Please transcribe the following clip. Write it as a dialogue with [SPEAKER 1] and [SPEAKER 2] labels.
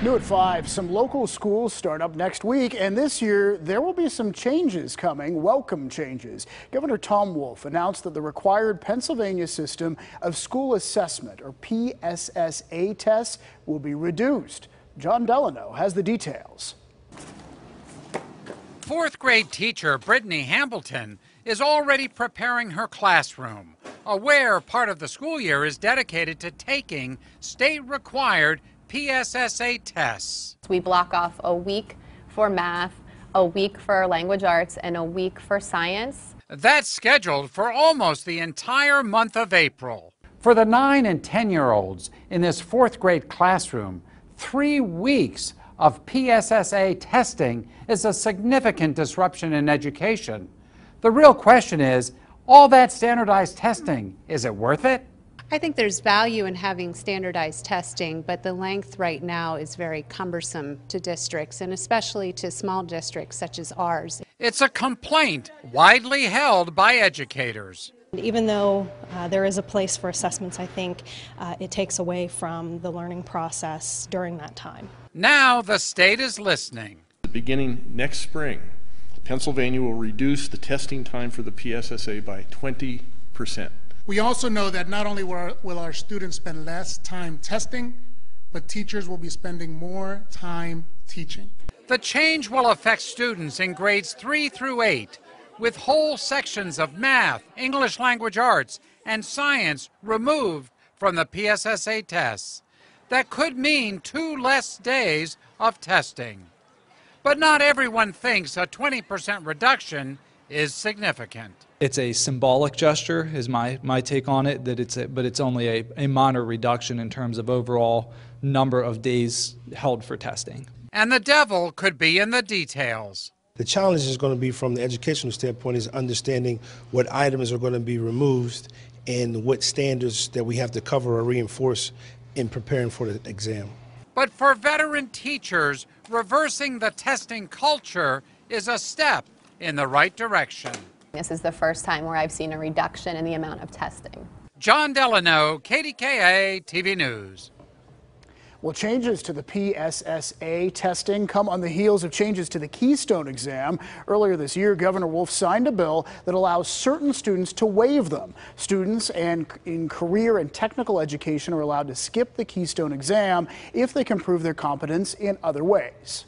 [SPEAKER 1] New at 5, some local schools start up next week, and this year there will be some changes coming, welcome changes. Governor Tom Wolf announced that the required Pennsylvania system of school assessment, or PSSA tests, will be reduced. John Delano has the details.
[SPEAKER 2] Fourth grade teacher Brittany Hambleton is already preparing her classroom, aware part of the school year is dedicated to taking state-required PSSA tests.
[SPEAKER 3] We block off a week for math, a week for language arts, and a week for science.
[SPEAKER 2] That's scheduled for almost the entire month of April. For the 9 and 10-year-olds in this fourth grade classroom, 3 weeks of PSSA testing is a significant disruption in education. The real question is, all that standardized testing, is it worth it?
[SPEAKER 4] I think there's value in having standardized testing, but the length right now is very cumbersome to districts, and especially to small districts such as ours.
[SPEAKER 2] It's a complaint widely held by educators.
[SPEAKER 5] Even though there is a place for assessments, I think it takes away from the learning process during that time.
[SPEAKER 2] Now the state is listening.
[SPEAKER 6] Beginning next spring, Pennsylvania will reduce the testing time for the PSSA by 20%.
[SPEAKER 7] We also know that not only will our students spend less time testing, but teachers will be spending more time teaching.
[SPEAKER 2] The change will affect students in grades 3 through 8, with whole sections of math, English language arts, and science removed from the PSSA tests. That could mean 2 less days of testing. But not everyone thinks a 20% reduction is significant.
[SPEAKER 8] It's a symbolic gesture, is my take on it, but it's only a minor reduction in terms of overall number of days held for testing.
[SPEAKER 2] And the devil could be in the details.
[SPEAKER 9] The challenge is going to be, from the educational standpoint, is understanding what items are going to be removed and what standards that we have to cover or reinforce in preparing for the exam.
[SPEAKER 2] But for veteran teachers, reversing the testing culture is a step in the right direction.
[SPEAKER 3] This is the first time where I've seen a reduction in the amount of testing.
[SPEAKER 2] John Delano, KDKA-TV News.
[SPEAKER 1] Well, changes to the PSSA testing come on the heels of changes to the Keystone exam. Earlier this year, Governor Wolf signed a bill that allows certain students to waive them. Students in career and technical education are allowed to skip the Keystone exam if they can prove their competence in other ways.